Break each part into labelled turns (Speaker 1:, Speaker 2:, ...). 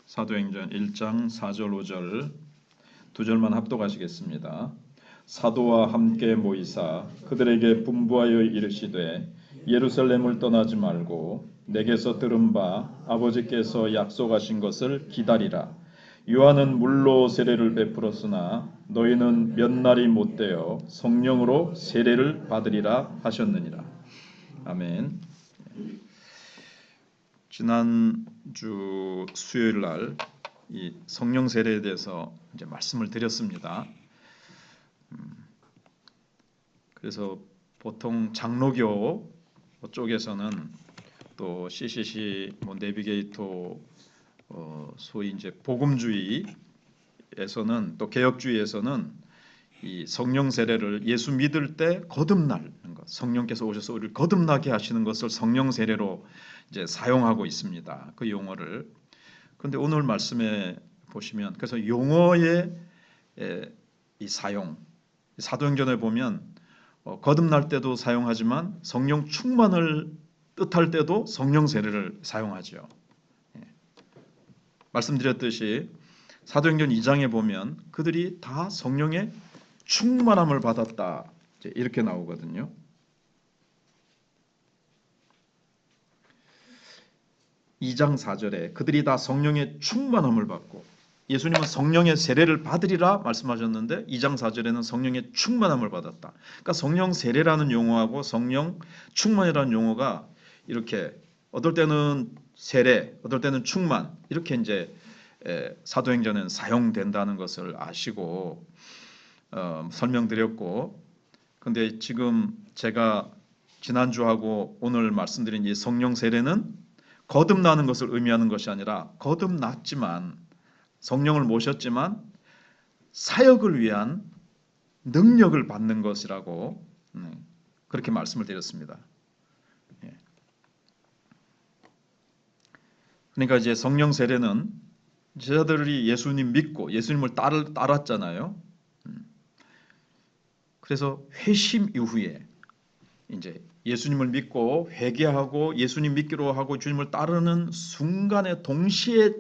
Speaker 1: 사도행전 1장 4절 5절 두 절만 합독하시겠습니다. 사도와 함께 모이사 그들에게 분부하여 이르시되 예루살렘을 떠나지 말고 내게서 들은 바 아버지께서 약속하신 것을 기다리라. 요한은 물로 세례를 베풀었으나 너희는 몇 날이 못되어 성령으로 세례를 받으리라 하셨느니라. 아멘. 지난주 수요일 날 이 성령 세례에 대해서 이제 말씀을 드렸습니다. 그래서 보통 장로교 쪽에서는 또 CCC 내비게이터 소위 이제 복음주의에서는 또 개혁주의에서는 이 성령 세례를 예수 믿을 때 거듭나는 것, 성령께서 오셔서 우리를 거듭나게 하시는 것을 성령 세례로 이제 사용하고 있습니다. 그 용어를. 그런데 오늘 말씀에 보시면 그래서 용어의 이 사용, 사도행전에 보면 거듭날 때도 사용하지만 성령 충만을 뜻할 때도 성령 세례를 사용하죠. 말씀드렸듯이 사도행전 2장에 보면 그들이 다 성령의 충만함을 받았다 이렇게 나오거든요. (2장 4절에) 그들이 다 성령의 충만함을 받고, 예수님은 성령의 세례를 받으리라 말씀하셨는데 2장 4절에는 성령의 충만함을 받았다. 그러니까 성령 세례라는 용어하고 성령 충만이라는 용어가 이렇게 어떨 때는 세례, 어떨 때는 충만 이렇게 이제 사도행전에는 사용된다는 것을 아시고 설명드렸고, 근데 지금 제가 지난주하고 오늘 말씀드린 이 성령 세례는 거듭나는 것을 의미하는 것이 아니라 거듭났지만 성령을 모셨지만 사역을 위한 능력을 받는 것이라고 그렇게 말씀을 드렸습니다. 그러니까 이제 성령 세례는 제자들이 예수님 믿고 예수님을 따랐잖아요. 그래서 회심 이후에 이제 예수님을 믿고 회개하고 예수님 믿기로 하고 주님을 따르는 순간에 동시에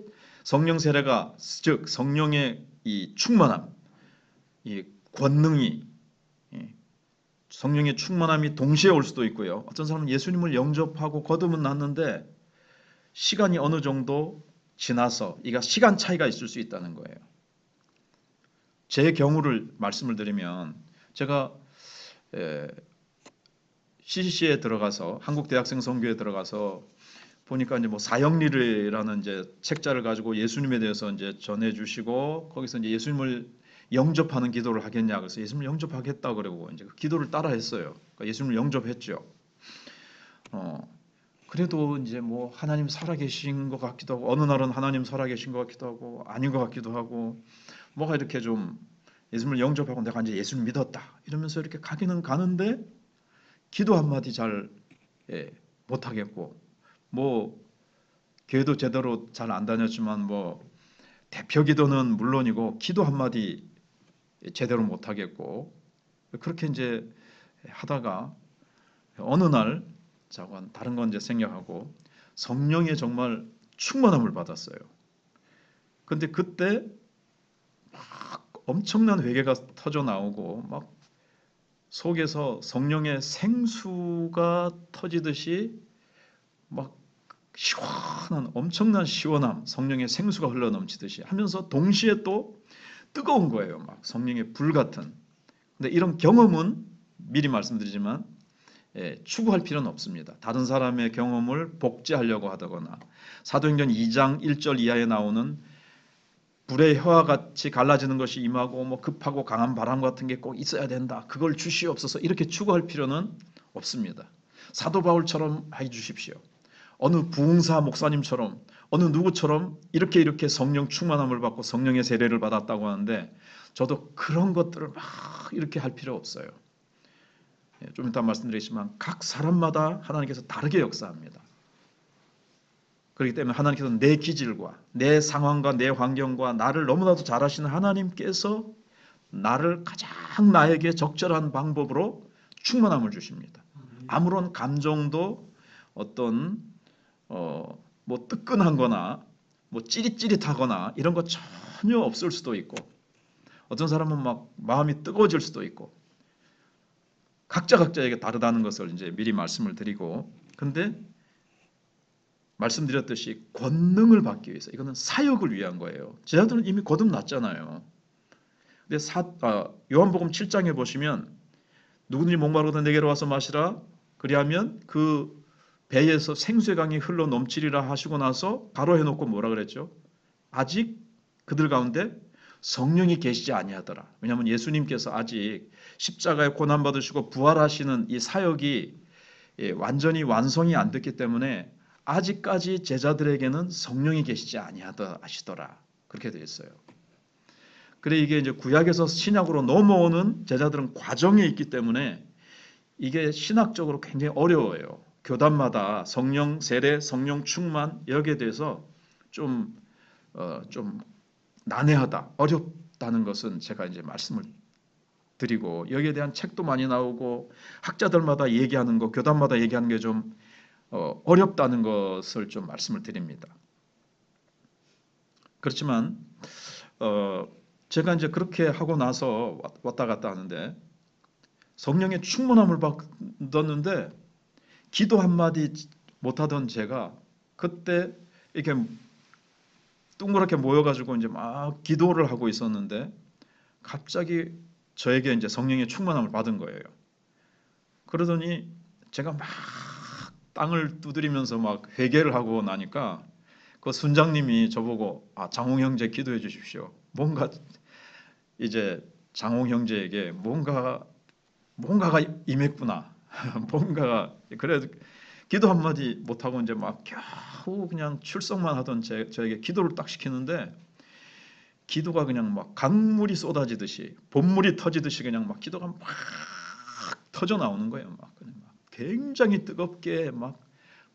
Speaker 1: 성령 세례가, 즉 성령의 이 충만함, 이 권능이, 성령의 충만함이 동시에 올 수도 있고요. 어떤 사람은 예수님을 영접하고 거듭은 났는데 시간이 어느 정도 지나서 이가 시간 차이가 있을 수 있다는 거예요. 제 경우를 말씀을 드리면 제가 CCC에 들어가서 한국 대학생 선교에 들어가서 보니까 이제 사형리라는 이제 책자를 가지고 예수님에 대해서 이제 전해주시고 거기서 이제 예수님을 영접하는 기도를 하겠냐 그래서 예수님을 영접하겠다 그러고 이제 그 기도를 따라했어요. 그러니까 예수님을 영접했죠. 그래도 이제 하나님 살아계신 것 같기도 하고 어느 날은 하나님 살아계신 것 같기도 하고 아닌 것 같기도 하고 뭐가 이렇게 좀 예수님을 영접하고 내가 이제 예수님 믿었다 이러면서 이렇게 가기는 가는데 기도 한마디 잘 못하겠고 교회도 제대로 잘 안 다녔지만 대표 기도는 물론이고 기도 한마디 제대로 못하겠고 그렇게 이제 하다가 어느 날 다른 건 이제 생략하고 성령의 정말 충만함을 받았어요. 근데 그때 막 엄청난 회개가 터져 나오고 막 속에서 성령의 생수가 터지듯이 막 시원한 엄청난 시원함, 성령의 생수가 흘러넘치듯이 하면서 동시에 또 뜨거운 거예요. 막 성령의 불 같은. 근데 이런 경험은 미리 말씀드리지만 추구할 필요는 없습니다. 다른 사람의 경험을 복제하려고 하거나 사도행전 2장 1절 이하에 나오는 불의 혀와 같이 갈라지는 것이 임하고 급하고 강한 바람 같은 게 꼭 있어야 된다. 그걸 주시옵소서 이렇게 추구할 필요는 없습니다. 사도 바울처럼 해 주십시오. 어느 부흥사 목사님처럼 어느 누구처럼 이렇게 성령 충만함을 받고 성령의 세례를 받았다고 하는데 저도 그런 것들을 막 이렇게 할 필요 없어요. 좀 이따 말씀드리겠지만 각 사람마다 하나님께서 다르게 역사합니다. 그렇기 때문에 하나님께서는 내 기질과 내 상황과 내 환경과 나를 너무나도 잘 아시는 하나님께서 나를 가장 나에게 적절한 방법으로 충만함을 주십니다. 아무런 감정도 어떤 뜨끈한 거나 뭐 찌릿찌릿하거나 이런 거 전혀 없을 수도 있고, 어떤 사람은 막 마음이 뜨거워질 수도 있고, 각자에게 다르다는 것을 이제 미리 말씀을 드리고, 근데 말씀드렸듯이 권능을 받기 위해서, 이거는 사역을 위한 거예요. 제자들은 이미 거듭났잖아요. 근데 요한복음 7장에 보시면 누구든지 목마르거든 내게로 와서 마시라, 그리하면 그 배에서 생수의 강이 흘러 넘치리라 하시고 나서 바로 해놓고 뭐라 그랬죠? 아직 그들 가운데 성령이 계시지 아니하더라. 왜냐하면 예수님께서 아직 십자가에 고난 받으시고 부활하시는 이 사역이 완전히 완성이 안 됐기 때문에 아직까지 제자들에게는 성령이 계시지 아니하시더라. 그렇게 되어 있어요. 그래 이게 이제 구약에서 신약으로 넘어오는 제자들은 과정에 있기 때문에 이게 신학적으로 굉장히 어려워요. 교단마다 성령 세례, 성령 충만 여기에 대해서 좀 난해하다, 어렵다는 것은 제가 이제 말씀을 드리고, 여기에 대한 책도 많이 나오고 학자들마다 얘기하는 거, 교단마다 얘기하는 게 좀 어렵다는 것을 좀 말씀을 드립니다. 그렇지만 제가 이제 그렇게 하고 나서 왔다 갔다 하는데 성령의 충만함을 받았는데 기도 한마디 못하던 제가 그때 이렇게 둥그렇게 모여가지고 이제 막 기도를 하고 있었는데 갑자기 저에게 이제 성령의 충만함을 받은 거예요. 그러더니 제가 막 땅을 두드리면서 막 회개를 하고 나니까 그 순장님이 저보고 장홍 형제 기도해 주십시오. 뭔가 이제 장홍 형제에게 뭔가가 임했구나. 뭔가가 그래 기도 한마디 못하고 이제 막 겨우 그냥 출석만 하던 저에게 기도를 딱 시키는데 기도가 그냥 막 강물이 쏟아지듯이 봇물이 터지듯이 그냥 막 기도가 막 터져 나오는 거예요. 막 그냥 막 굉장히 뜨겁게 막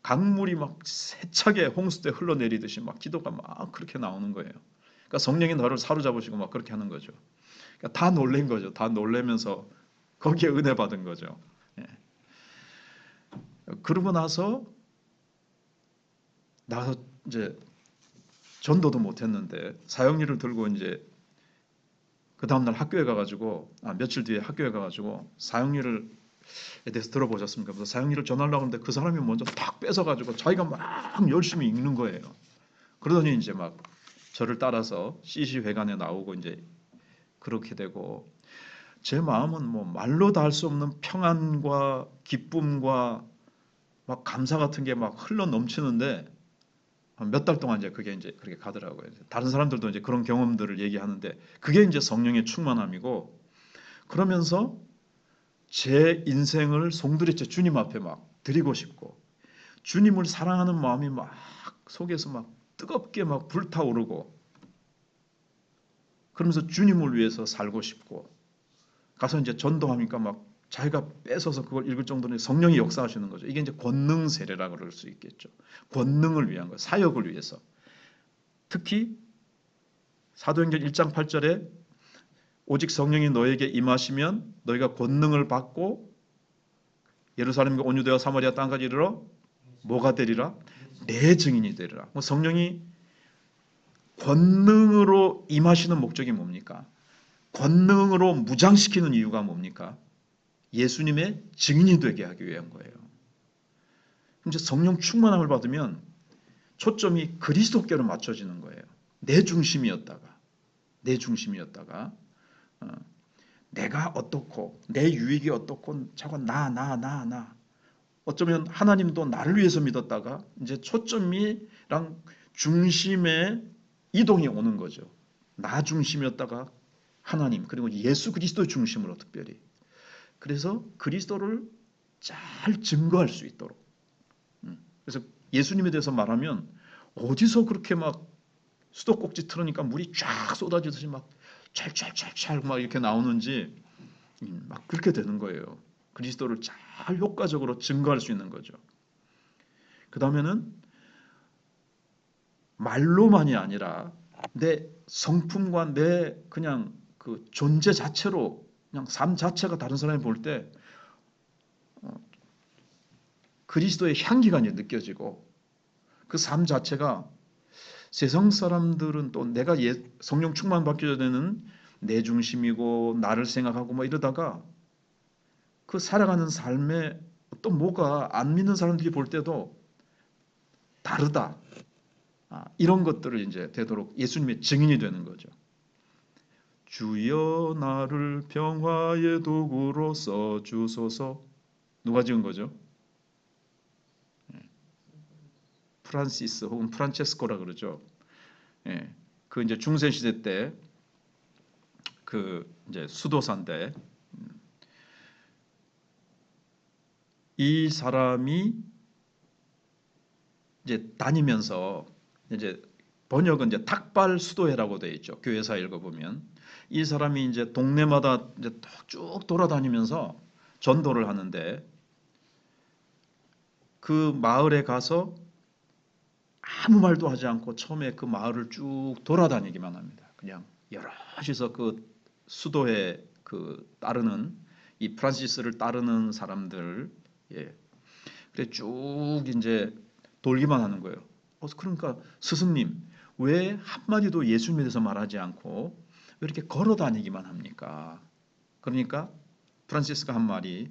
Speaker 1: 강물이 막 세차게 홍수대 흘러내리듯이 막 기도가 막 그렇게 나오는 거예요. 그러니까 성령이 나를 사로잡으시고 막 그렇게 하는 거죠. 그러니까 다 놀란 거죠. 다 놀라면서 거기에 은혜 받은 거죠. 예. 그러고 나서 이제 전도도 못했는데 사형리를 들고 이제 그 다음날 학교에 가가지고 며칠 뒤에 학교에 가가지고 사형리를 대해서 들어보셨습니까? 그래서 사형리를 전하려고 하는데 그 사람이 먼저 탁 뺏어가지고 자기가 막 열심히 읽는 거예요. 그러더니 이제 막 저를 따라서 CC회관에 나오고 이제 그렇게 되고 제 마음은 뭐 말로 다 할 수 없는 평안과 기쁨과 막 감사 같은 게 막 흘러 넘치는데 몇 달 동안 이제 그게 이제 그렇게 가더라고요. 다른 사람들도 이제 그런 경험들을 얘기하는데 그게 이제 성령의 충만함이고 그러면서 제 인생을 송두리째 주님 앞에 막 드리고 싶고 주님을 사랑하는 마음이 막 속에서 막 뜨겁게 막 불타오르고 그러면서 주님을 위해서 살고 싶고 가서 이제 전도하니까 막 자기가 뺏어서 그걸 읽을 정도로 성령이 역사하시는 거죠. 이게 이제 권능 세례라고 그럴 수 있겠죠. 권능을 위한 거, 사역을 위해서. 특히 사도행전 1장 8절에 오직 성령이 너에게 임하시면 너희가 권능을 받고 예루살렘과 온 유대와 사마리아 땅까지 이르러 뭐가 되리라? 내 증인이 되리라. 성령이 권능으로 임하시는 목적이 뭡니까? 권능으로 무장시키는 이유가 뭡니까? 예수님의 증인이 되게 하기 위한 거예요. 이제 성령 충만함을 받으면 초점이 그리스도께로 맞춰지는 거예요. 내 중심이었다가 내가 어떻고 내 유익이 어떻고 자꾸 나 어쩌면 하나님도 나를 위해서 믿었다가 이제 초점이랑 중심의 이동이 오는 거죠. 나 중심이었다가 하나님 그리고 예수 그리스도의 중심으로 특별히 그래서 그리스도를 잘 증거할 수 있도록 그래서 예수님에 대해서 말하면 어디서 그렇게 막 수도꼭지 틀으니까 물이 쫙 쏟아지듯이 막 찰찰찰찰 막 이렇게 나오는지 막 그렇게 되는 거예요. 그리스도를 잘 효과적으로 증거할 수 있는 거죠. 그 다음에는 말로만이 아니라 내 성품과 내 그냥 그 존재 자체로 그냥 삶 자체가 다른 사람이 볼 때 그리스도의 향기가 이제 느껴지고 그 삶 자체가 세상 사람들은 또 내가 성령 충만 받게 되는 내 중심이고 나를 생각하고 뭐 이러다가 그 살아가는 삶에 어떤 뭐가 안 믿는 사람들이 볼 때도 다르다. 이런 것들을 이제 되도록 예수님의 증인이 되는 거죠. 주여 나를 평화의 도구로 써 주소서. 누가 지은 거죠? 프란시스 혹은 프란체스코라 그러죠. 예, 그 이제 중세 시대 때 그 이제 수도사인데 이 사람이 이제 다니면서 이제 번역은 이제 탁발 수도회라고 되어 있죠. 교회사 읽어보면 이 사람이 이제 동네마다 이제 쭉 돌아다니면서 전도를 하는데 그 마을에 가서 아무 말도 하지 않고 처음에 그 마을을 쭉 돌아다니기만 합니다. 그냥 여럿이서 그 수도에 그 따르는 이 프란시스를 따르는 사람들, 예, 그래 쭉 이제 돌기만 하는 거예요. 그러니까 스승님 왜 한마디도 예수님에 대해서 말하지 않고 왜 이렇게 걸어 다니기만 합니까? 그러니까 프란시스가 한 말이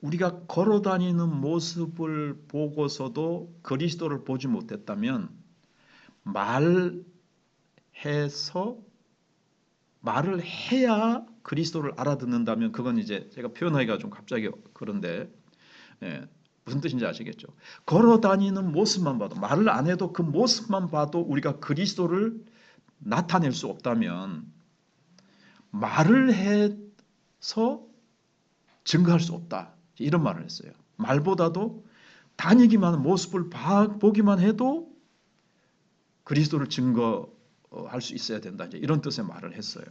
Speaker 1: 우리가 걸어 다니는 모습을 보고서도 그리스도를 보지 못했다면 말을 해야 그리스도를 알아듣는다면 그건 이제 제가 표현하기가 좀 갑자기 그런데 무슨 뜻인지 아시겠죠? 걸어 다니는 모습만 봐도 말을 안 해도 그 모습만 봐도 우리가 그리스도를 나타낼 수 없다면 말을 해서 증거할 수 없다. 이런 말을 했어요. 말보다도 다니기만 모습을 보기만 해도 그리스도를 증거할 수 있어야 된다. 이제 이런 뜻의 말을 했어요.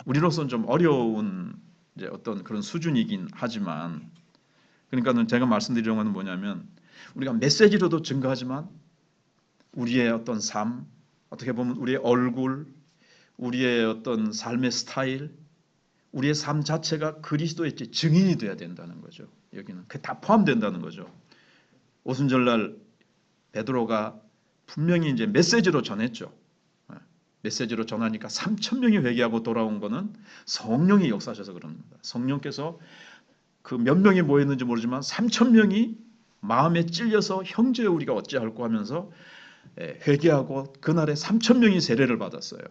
Speaker 1: 우리로서는 좀 어려운 이제 어떤 그런 수준이긴 하지만 그러니까는 제가 말씀드리려는 건 뭐냐면 우리가 메시지로도 증거하지만 우리의 어떤 삶, 어떻게 보면 우리의 얼굴, 우리의 어떤 삶의 스타일, 우리의 삶 자체가 그리스도의 증인이 돼야 된다는 거죠. 여기는 그게 다 포함된다는 거죠. 오순절날 베드로가 분명히 이제 메시지로 전했죠. 메시지로 전하니까 3천 명이 회개하고 돌아온 거는 성령이 역사하셔서 그럽니다. 성령께서 그 몇 명이 모였는지 모르지만 3천 명이 마음에 찔려서 형제 우리가 어찌할꼬 하면서 회개하고 그날에 3천 명이 세례를 받았어요.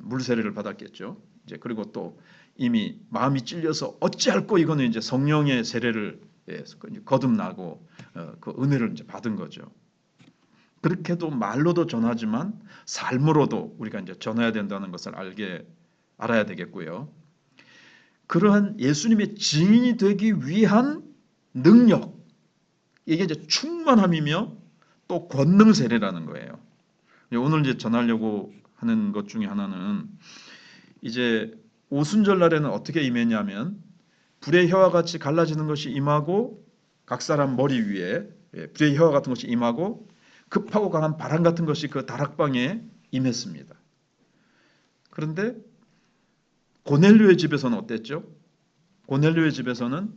Speaker 1: 물 세례를 받았겠죠. 이제 그리고 또 이미 마음이 찔려서 어찌할꼬 이거는 이제 성령의 세례를 거듭나고 그 은혜를 이제 받은 거죠. 그렇게도 말로도 전하지만 삶으로도 우리가 이제 전해야 된다는 것을 알아야 되겠고요. 그러한 예수님의 증인이 되기 위한 능력, 이게 이제 충만함이며 또 권능 세례라는 거예요. 오늘 이제 전하려고 하는 것 중에 하나는 이제 오순절 날에는 어떻게 임했냐면 불의 혀와 같이 갈라지는 것이 임하고 각 사람 머리 위에 불의 혀와 같은 것이 임하고 급하고 강한 바람 같은 것이 그 다락방에 임했습니다. 그런데 고넬료의 집에서는 어땠죠? 고넬료의 집에서는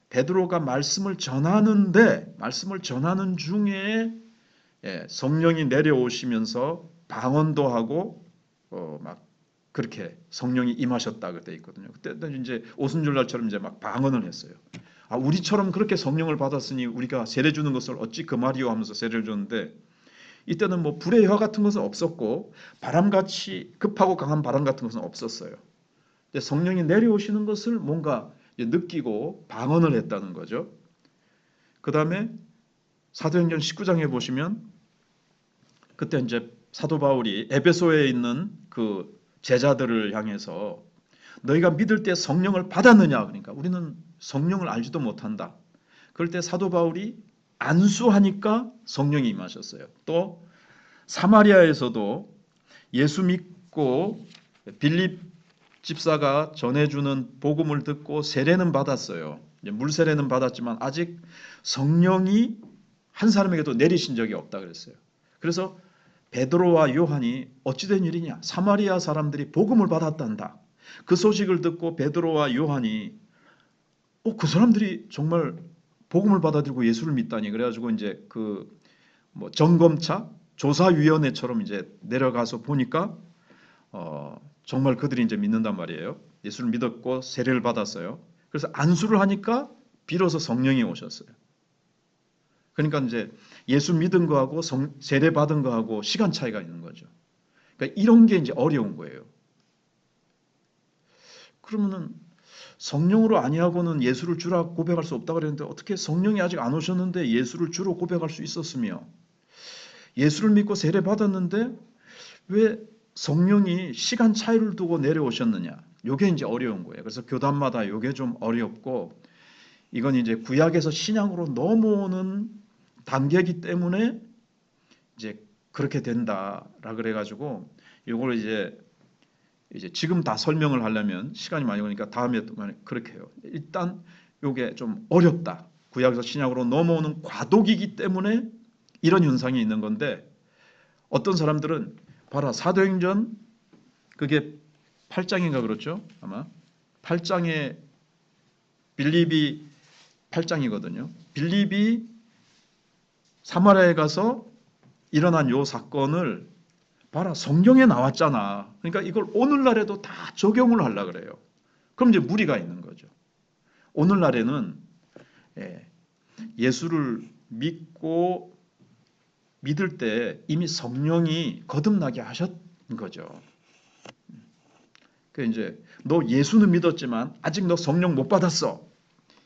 Speaker 1: 베드로가 말씀을 전하는 중에 성령이 내려오시면서 방언도 하고 막 그렇게 성령이 임하셨다 그때 있거든요. 그때는 이제 오순절날처럼 이제 막 방언을 했어요. 우리처럼 그렇게 성령을 받았으니 우리가 세례 주는 것을 어찌 그 말이요 하면서 세례를 줬는데 이때는 뭐 불의 혀 같은 것은 없었고 바람같이 급하고 강한 바람 같은 것은 없었어요. 성령이 내려오시는 것을 뭔가 느끼고 방언을 했다는 거죠. 그 다음에 사도행전 19장에 보시면 그때 이제 사도 바울이 에베소에 있는 그 제자들을 향해서 너희가 믿을 때 성령을 받았느냐? 그러니까 우리는 성령을 알지도 못한다. 그럴 때 사도 바울이 안수하니까 성령이 임하셨어요. 또 사마리아에서도 예수 믿고 빌립 집사가 전해주는 복음을 듣고 세례는 받았어요. 물 세례는 받았지만 아직 성령이 한 사람에게도 내리신 적이 없다 그랬어요. 그래서 베드로와 요한이 어찌된 일이냐? 사마리아 사람들이 복음을 받았단다. 그 소식을 듣고 베드로와 요한이 그 사람들이 정말 복음을 받아들이고 예수를 믿다니 그래가지고 이제 그 뭐 점검차, 조사위원회처럼 이제 내려가서 보니까 정말 그들이 이제 믿는단 말이에요. 예수를 믿었고 세례를 받았어요. 그래서 안수를 하니까 비로소 성령이 오셨어요. 그러니까 이제 예수 믿은 거하고 세례 받은 거하고 시간 차이가 있는 거죠. 그러니까 이런 게 이제 어려운 거예요. 그러면은 성령으로 아니하고는 예수를 주라 고백할 수 없다고 그랬는데 어떻게 성령이 아직 안 오셨는데 예수를 주로 고백할 수 있었으며 예수를 믿고 세례 받았는데 왜 성령이 시간 차이를 두고 내려오셨느냐? 요게 이제 어려운 거예요. 그래서 교단마다 요게 좀 어렵고 이건 이제 구약에서 신약으로 넘어오는 단계이기 때문에 이제 그렇게 된다라 그래가지고 요걸 이제 지금 다 설명을 하려면 시간이 많이 걸리니까 다음에 또 그렇게 해요. 일단 요게 좀 어렵다. 구약에서 신약으로 넘어오는 과도기이기 때문에 이런 현상이 있는 건데 어떤 사람들은 봐라 사도행전 그게 8장인가 그렇죠? 아마 8장에 빌립이 8장이거든요. 빌립이 사마리아에 가서 일어난 요 사건을 봐라 성경에 나왔잖아. 그러니까 이걸 오늘날에도 다 적용을 하려고 그래요. 그럼 이제 무리가 있는 거죠. 오늘날에는 예수를 믿고 믿을 때 이미 성령이 거듭나게 하셨는 거죠. 그 이제 너 예수는 믿었지만 아직 너 성령 못 받았어.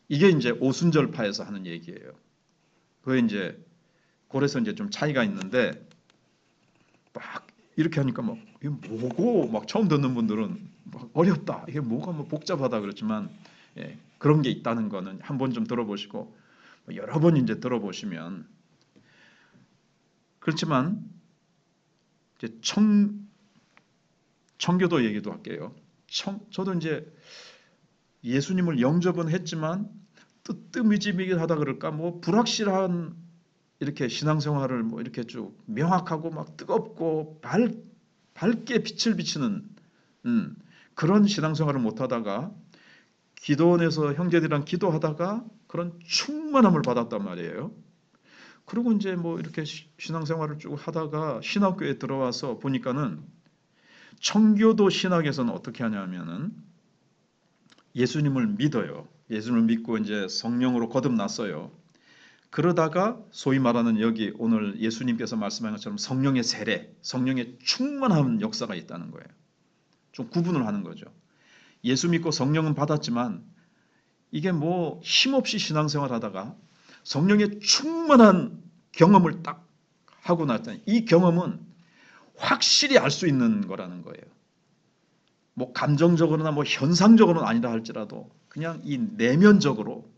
Speaker 1: 이게 이제 오순절파에서 하는 얘기예요. 그게 이제 그래서 이제 좀 차이가 있는데 막 이렇게 하니까 막 이게 뭐고 막 처음 듣는 분들은 막 어렵다. 이게 뭐가 뭐 복잡하다 그렇지만 그런 게 있다는 거는 한번 좀 들어보시고 여러 번 이제 들어보시면 그렇지만 이제 청교도 얘기도 할게요. 저도 이제 예수님을 영접은 했지만 뜨미지미게 하다 그럴까 뭐 불확실한 이렇게 신앙생활을 뭐 이렇게 쭉 명확하고 막 뜨겁고 밝게 빛을 비치는 그런 신앙생활을 못하다가 기도원에서 형제들이랑 기도하다가 그런 충만함을 받았단 말이에요. 그리고 이제 뭐 이렇게 신앙생활을 쭉 하다가 신학교에 들어와서 보니까는 청교도 신학에서는 어떻게 하냐면은 예수님을 믿어요. 예수님을 믿고 이제 성령으로 거듭났어요. 그러다가 소위 말하는 여기 오늘 예수님께서 말씀한 것처럼 성령의 세례, 성령의 충만한 역사가 있다는 거예요. 좀 구분을 하는 거죠. 예수 믿고 성령은 받았지만 이게 뭐 힘없이 신앙생활 하다가 성령의 충만한 경험을 딱 하고 났더니 이 경험은 확실히 알 수 있는 거라는 거예요. 뭐 감정적으로나 뭐 현상적으로는 아니라 할지라도 그냥 이 내면적으로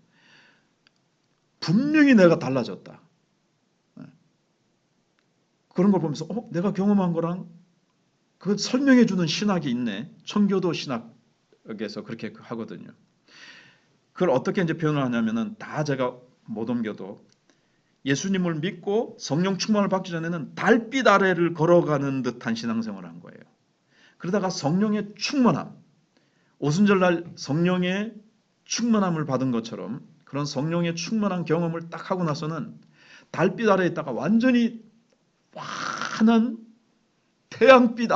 Speaker 1: 분명히 내가 달라졌다. 그런 걸 보면서 내가 경험한 거랑 그 설명해 주는 신학이 있네. 청교도 신학에서 그렇게 하거든요. 그걸 어떻게 이제 표현을 하냐면은 다 제가 못 옮겨도 예수님을 믿고 성령 충만을 받기 전에는 달빛 아래를 걸어가는 듯한 신앙생활을 한 거예요. 그러다가 성령의 충만함, 오순절날 성령의 충만함을 받은 것처럼 그런 성령의 충만한 경험을 딱 하고 나서는 달빛 아래에 있다가 완전히 환한 태양빛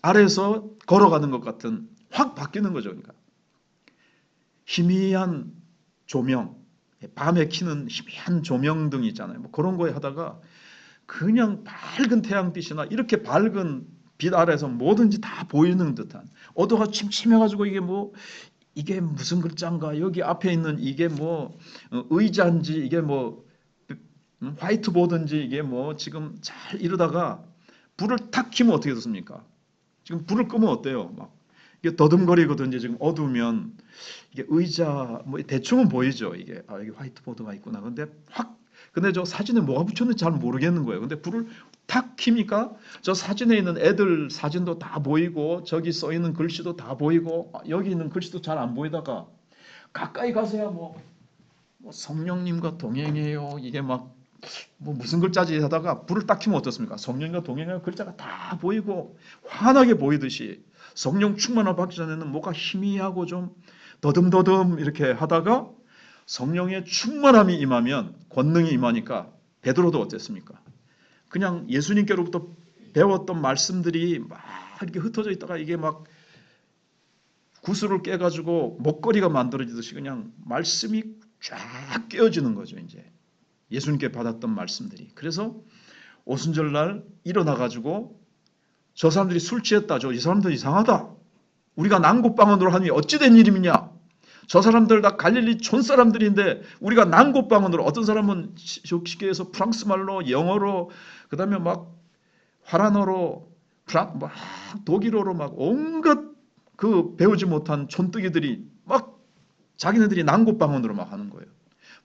Speaker 1: 아래에서 걸어가는 것 같은 확 바뀌는 거죠. 그러니까 희미한 조명, 밤에 켜는 희미한 조명등 있잖아요. 뭐 그런 거에 하다가 그냥 밝은 태양빛이나 이렇게 밝은 빛 아래에서 뭐든지 다 보이는 듯한 어두가 침침해가지고 이게 무슨 글자인가 여기 앞에 있는 이게 뭐 의자인지 이게 뭐 화이트보드인지 이게 뭐 지금 잘 이러다가 불을 탁 켜면 어떻게 됐습니까? 지금 불을 끄면 어때요? 막 이게 더듬거리거든요. 지금 어두우면 이게 의자 뭐 대충은 보이죠. 이게 여기 화이트보드가 있구나. 근데 저 사진에 뭐가 붙였는지 잘 모르겠는 거예요. 근데 불을 탁 켜니까 저 사진에 있는 애들 사진도 다 보이고 저기 써 있는 글씨도 다 보이고 여기 있는 글씨도 잘 안 보이다가 가까이 가서야 뭐 성령님과 동행해요. 이게 막 뭐 무슨 글자지 하다가 불을 딱 켜면 어떻습니까? 성령과 동행하여 글자가 다 보이고 환하게 보이듯이 성령 충만을 받기 전에는 뭐가 희미하고 좀 더듬더듬 이렇게 하다가 성령의 충만함이 임하면 권능이 임하니까 베드로도 어땠습니까? 그냥 예수님께로부터 배웠던 말씀들이 막 이렇게 흩어져 있다가 이게 막 구슬을 깨가지고 목걸이가 만들어지듯이 그냥 말씀이 쫙 깨어지는 거죠. 이제 예수님께 받았던 말씀들이. 그래서 오순절날 일어나가지고 저 사람들이 술 취했다. 이 사람들 이상하다. 우리가 난곳방언으로 하니 어찌 된 일임이냐. 저 사람들 다 갈릴리 촌 사람들인데 우리가 난곳방언으로, 어떤 사람은 쉽게 해서 프랑스 말로, 영어로, 그 다음에 막 화란어로, 막 독일어로 막 온갖 그 배우지 못한 촌뜨기들이 막 자기네들이 난곳방언으로 막 하는 거예요.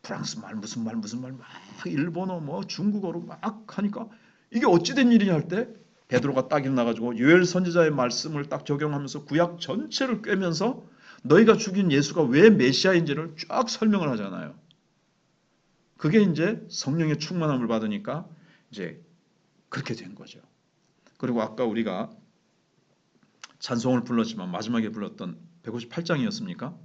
Speaker 1: 프랑스 말 무슨 말 막 일본어 뭐 중국어로 막 하니까 이게 어찌된 일이냐 할 때 베드로가 딱 일어나가지고 요엘 선지자의 말씀을 딱 적용하면서 구약 전체를 꿰면서 너희가 죽인 예수가 왜 메시아인지를 쫙 설명을 하잖아요. 그게 이제 성령의 충만함을 받으니까 이제 그렇게 된 거죠. 그리고 아까 우리가 찬송을 불렀지만 마지막에 불렀던 158장이었습니까?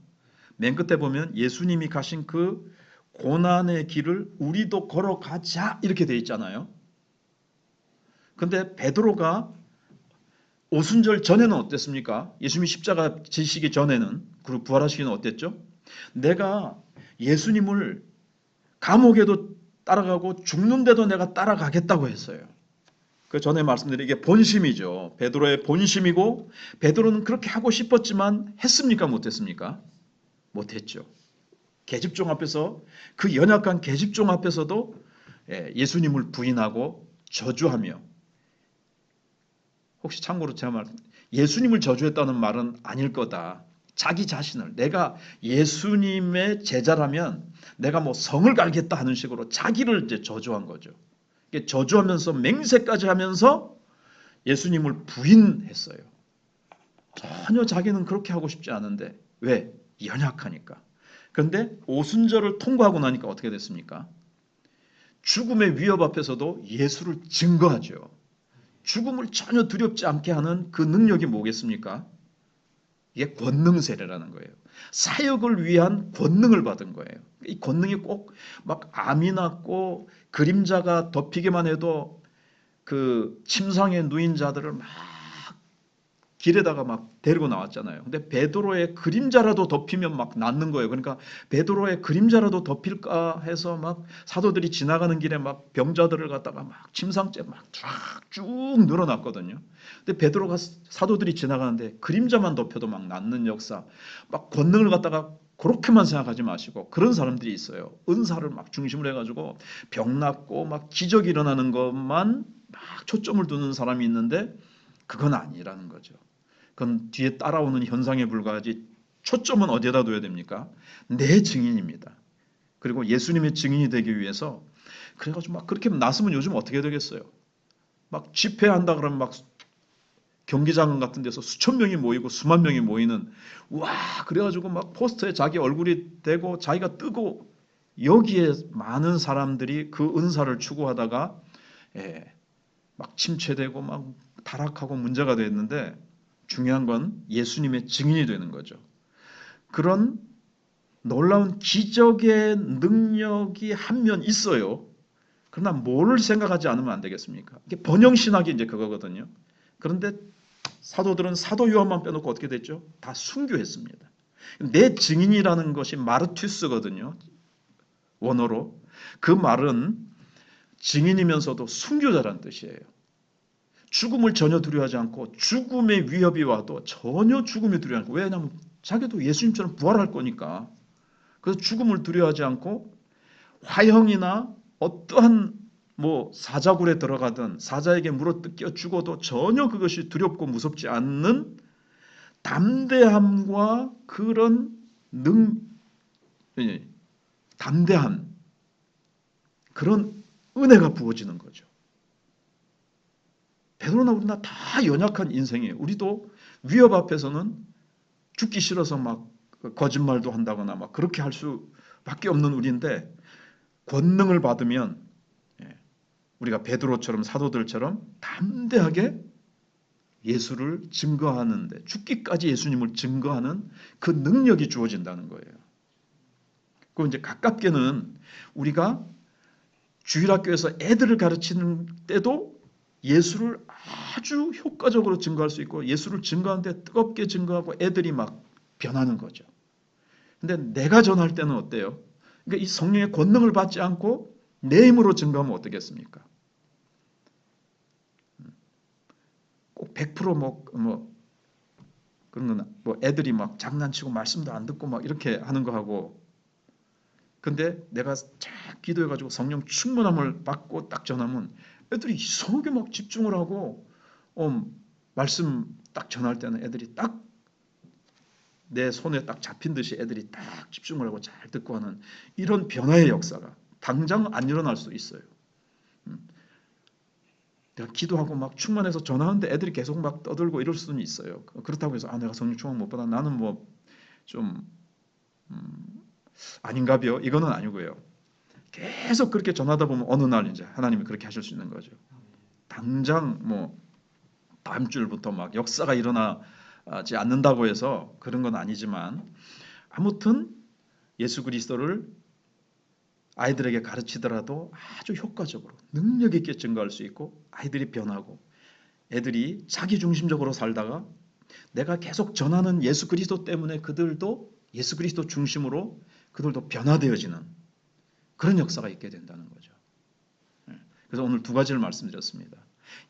Speaker 1: 맨 끝에 보면 예수님이 가신 그 고난의 길을 우리도 걸어가자 이렇게 돼 있잖아요. 근데 베드로가 오순절 전에는 어땠습니까? 예수님이 십자가 지시기 전에는, 그리고 부활하시기는 어땠죠? 내가 예수님을 감옥에도 따라가고 죽는데도 내가 따라가겠다고 했어요. 그 전에 말씀드린 이게 본심이죠. 베드로의 본심이고, 베드로는 그렇게 하고 싶었지만 했습니까? 못했습니까? 못했죠. 계집종 앞에서, 그 연약한 계집종 앞에서도 예수님을 부인하고 저주하며, 혹시 참고로 제가 예수님을 저주했다는 말은 아닐 거다. 자기 자신을, 내가 예수님의 제자라면 내가 뭐 성을 갈겠다 하는 식으로 자기를 이제 저주한 거죠. 저주하면서 맹세까지 하면서 예수님을 부인했어요. 전혀 자기는 그렇게 하고 싶지 않은데, 왜? 연약하니까. 그런데 오순절을 통과하고 나니까 어떻게 됐습니까? 죽음의 위협 앞에서도 예수를 증거하죠. 죽음을 전혀 두렵지 않게 하는 그 능력이 뭐겠습니까? 이게 권능 세례라는 거예요. 사역을 위한 권능을 받은 거예요. 이 권능이 꼭 막 암이 났고 그림자가 덮이기만 해도 그 침상에 누인 자들을 막 길에다가 막 데리고 나왔잖아요. 근데 베드로의 그림자라도 덮이면 막 낫는 거예요. 그러니까 베드로의 그림자라도 덮일까 해서 막 사도들이 지나가는 길에 막 병자들을 갖다가 막 침상째 막 쭉 늘어났거든요. 근데 베드로가, 사도들이 지나가는데 그림자만 덮여도 막 낫는 역사, 막 권능을 갖다가 그렇게만 생각하지 마시고, 그런 사람들이 있어요. 은사를 막 중심으로 해가지고 병 낫고 막 기적이 일어나는 것만 막 초점을 두는 사람이 있는데 그건 아니라는 거죠. 그건 뒤에 따라오는 현상에 불과하지, 초점은 어디에다 둬야 됩니까? 내 증인입니다. 그리고 예수님의 증인이 되기 위해서, 그래가지고 막 그렇게 나서면 요즘 어떻게 되겠어요? 막 집회한다 그러면 막 경기장 같은 데서 수천 명이 모이고 수만 명이 모이는, 와, 그래가지고 막 포스터에 자기 얼굴이 되고 자기가 뜨고, 여기에 많은 사람들이 그 은사를 추구하다가 막 침체되고 막 타락하고 문제가 됐는데, 중요한 건 예수님의 증인이 되는 거죠. 그런 놀라운 기적의 능력이 한 면 있어요. 그러나 뭘 생각하지 않으면 안 되겠습니까? 이게 번영신학이 이제 그거거든요. 그런데 사도들은 사도 요한만 빼놓고 어떻게 됐죠? 다 순교했습니다. 내 증인이라는 것이 마르투스거든요. 원어로. 그 말은 증인이면서도 순교자라는 뜻이에요. 죽음을 전혀 두려워하지 않고, 죽음의 위협이 와도 전혀 죽음이 두려워하지 않고, 왜냐하면 자기도 예수님처럼 부활할 거니까. 그래서 죽음을 두려워하지 않고, 화형이나 어떠한 뭐 사자굴에 들어가든 사자에게 물어뜯겨 죽어도 전혀 그것이 두렵고 무섭지 않는 담대함과 그런 담대한 그런 은혜가 부어지는 거죠. 베드로나 우리나 다 연약한 인생이에요. 우리도 위협 앞에서는 죽기 싫어서 막 거짓말도 한다거나 막 그렇게 할 수밖에 없는 우리인데, 권능을 받으면 우리가 베드로처럼, 사도들처럼 담대하게 예수를 증거하는데, 죽기까지 예수님을 증거하는 그 능력이 주어진다는 거예요. 그리고 이제 가깝게는 우리가 주일학교에서 애들을 가르치는 때도 예수를 아주 효과적으로 증거할 수 있고 예수를 증거하는데 뜨겁게 증거하고 애들이 막 변하는 거죠. 근데 내가 전할 때는 어때요? 그러니까 이 성령의 권능을 받지 않고 내 힘으로 증거하면 어떻겠습니까? 꼭 100% 그런 건 뭐 애들이 막 장난치고 말씀도 안 듣고 막 이렇게 하는 거 하고, 근데 내가 쫙 기도해가지고 성령 충만함을 받고 딱 전하면 애들이 이상하게 막 집중을 하고 말씀 딱 전할 때는 애들이 딱 내 손에 딱 잡힌 듯이 애들이 딱 집중을 하고 잘 듣고 하는 이런 변화의 역사가 당장 안 일어날 수도 있어요. 내가 기도하고 막 충만해서 전하는데 애들이 계속 막 떠들고 이럴 수는 있어요. 그렇다고 해서 내가 성령 충만 못 받아 나는 뭐 좀 아닌가벼 이거는 아니고요. 계속 그렇게 전하다 보면 어느 날 이제 하나님이 그렇게 하실 수 있는 거죠. 당장 뭐 다음 주부터 막 역사가 일어나지 않는다고 해서 그런 건 아니지만 아무튼 예수 그리스도를 아이들에게 가르치더라도 아주 효과적으로 능력 있게 증거할 수 있고 아이들이 변하고 애들이 자기중심적으로 살다가 내가 계속 전하는 예수 그리스도 때문에 그들도 예수 그리스도 중심으로 그들도 변화되어지는 그런 역사가 있게 된다는 거죠. 그래서 오늘 두 가지를 말씀드렸습니다.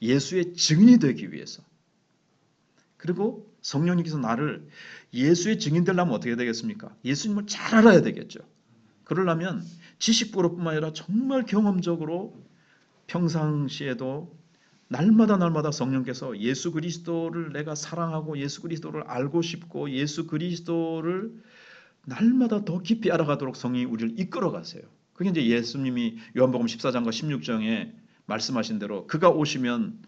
Speaker 1: 예수의 증인이 되기 위해서, 그리고 성령님께서 나를 예수의 증인 되려면 어떻게 되겠습니까? 예수님을 잘 알아야 되겠죠. 그러려면 지식으로뿐만 아니라 정말 경험적으로 평상시에도 날마다 성령께서 예수 그리스도를 내가 사랑하고 예수 그리스도를 알고 싶고 예수 그리스도를 날마다 더 깊이 알아가도록 성령이 우리를 이끌어 가세요. 그게 이제 예수님이 요한복음 14장과 16장에 말씀하신 대로 그가 오시면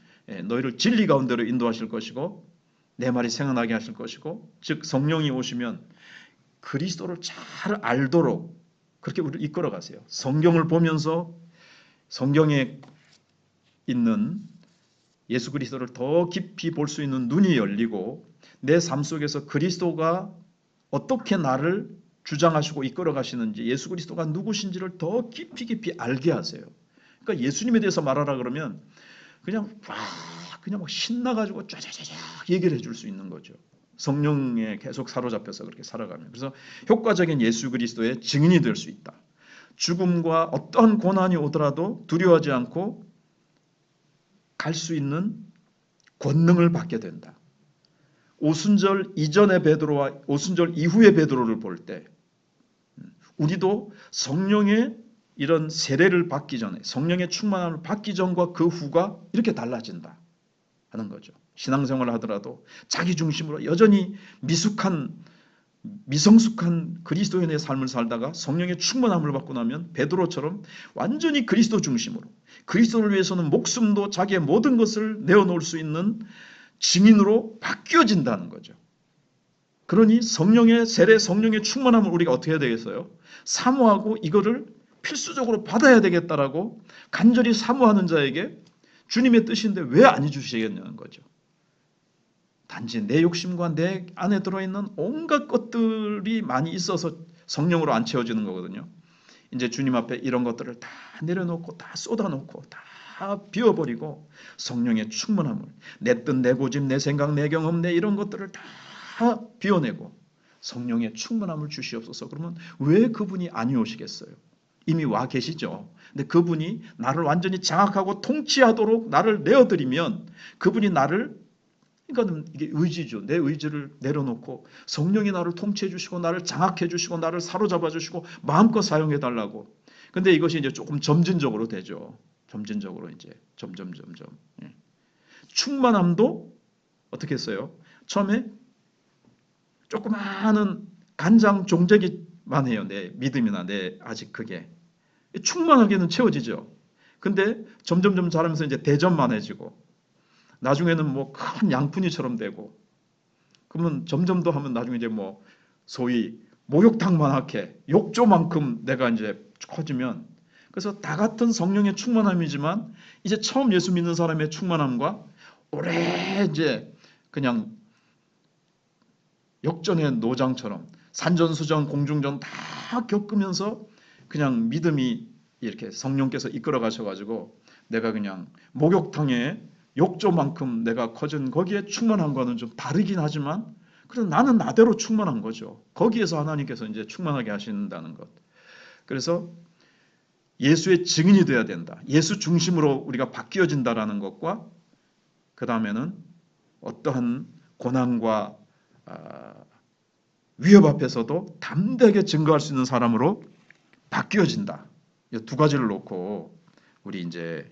Speaker 1: 너희를 진리 가운데로 인도하실 것이고 내 말이 생각나게 하실 것이고, 즉 성령이 오시면 그리스도를 잘 알도록 그렇게 우리를 이끌어 가세요. 성경을 보면서 성경에 있는 예수 그리스도를 더 깊이 볼 수 있는 눈이 열리고 내 삶 속에서 그리스도가 어떻게 나를 주장하시고 이끌어 가시는지 예수 그리스도가 누구신지를 더 깊이 알게 하세요. 그러니까 예수님에 대해서 말하라 그러면 그냥 막 신나가지고 쫙쫙쫙 얘기를 해줄 수 있는 거죠. 성령에 계속 사로잡혀서 그렇게 살아가면. 그래서 효과적인 예수 그리스도의 증인이 될 수 있다. 죽음과 어떠한 고난이 오더라도 두려워하지 않고 갈 수 있는 권능을 받게 된다. 오순절 이전의 베드로와 오순절 이후의 베드로를 볼 때 우리도 성령의 이런 세례를 받기 전에 성령의 충만함을 받기 전과 그 후가 이렇게 달라진다 하는 거죠. 신앙생활을 하더라도 자기 중심으로 여전히 미성숙한 그리스도인의 삶을 살다가 성령의 충만함을 받고 나면 베드로처럼 완전히 그리스도 중심으로 그리스도를 위해서는 목숨도 자기의 모든 것을 내어놓을 수 있는 증인으로 바뀌어진다는 거죠. 그러니 성령의 세례, 성령의 충만함을 우리가 어떻게 해야 되겠어요? 사모하고 이거를 필수적으로 받아야 되겠다라고 간절히 사모하는 자에게 주님의 뜻인데 왜 안 해주시겠냐는 거죠. 단지 내 욕심과 내 안에 들어있는 온갖 것들이 많이 있어서 성령으로 안 채워지는 거거든요. 이제 주님 앞에 이런 것들을 다 내려놓고 다 쏟아놓고 다 비워버리고 성령의 충만함을 내 뜻, 내 고집, 내 생각, 내 경험, 내 이런 것들을 다 비워내고 성령의 충만함을 주시옵소서. 그러면 왜 그분이 안 오시겠어요? 이미 와 계시죠. 근데 그분이 나를 완전히 장악하고 통치하도록 나를 내어드리면 그분이 나를, 그러니까 이게 의지죠. 내 의지를 내려놓고 성령이 나를 통치해 주시고 나를 장악해 주시고 나를 사로잡아 주시고 마음껏 사용해 달라고. 근데 이것이 이제 조금 점진적으로 되죠. 점진적으로 이제 점점. 충만함도 어떻게 했어요? 처음에 조그마한 간장 종재기만 해요. 내 믿음이나 내 아직 그게 충만하게는 채워지죠. 근데 점점 자라면서 이제 대전만해지고 나중에는 뭐 큰 양푼이처럼 되고, 그러면 점점 더 하면 나중에 이제 뭐 소위 목욕탕만하게 욕조만큼 내가 이제 커지면, 그래서 다 같은 성령의 충만함이지만 이제 처음 예수 믿는 사람의 충만함과 오래 이제 그냥 역전의 노장처럼 산전수전 공중전 다 겪으면서 그냥 믿음이 이렇게 성령께서 이끌어 가셔가지고 내가 그냥 목욕탕에 욕조만큼 내가 커진 거기에 충만한 거는 좀 다르긴 하지만 그래서 나는 나대로 충만한 거죠. 거기에서 하나님께서 이제 충만하게 하신다는 것. 그래서 예수의 증인이 돼야 된다. 예수 중심으로 우리가 바뀌어진다라는 것과 그 다음에는 어떠한 고난과 위협 앞에서도 담대하게 증거할 수 있는 사람으로 바뀌어진다. 이 두 가지를 놓고 우리 이제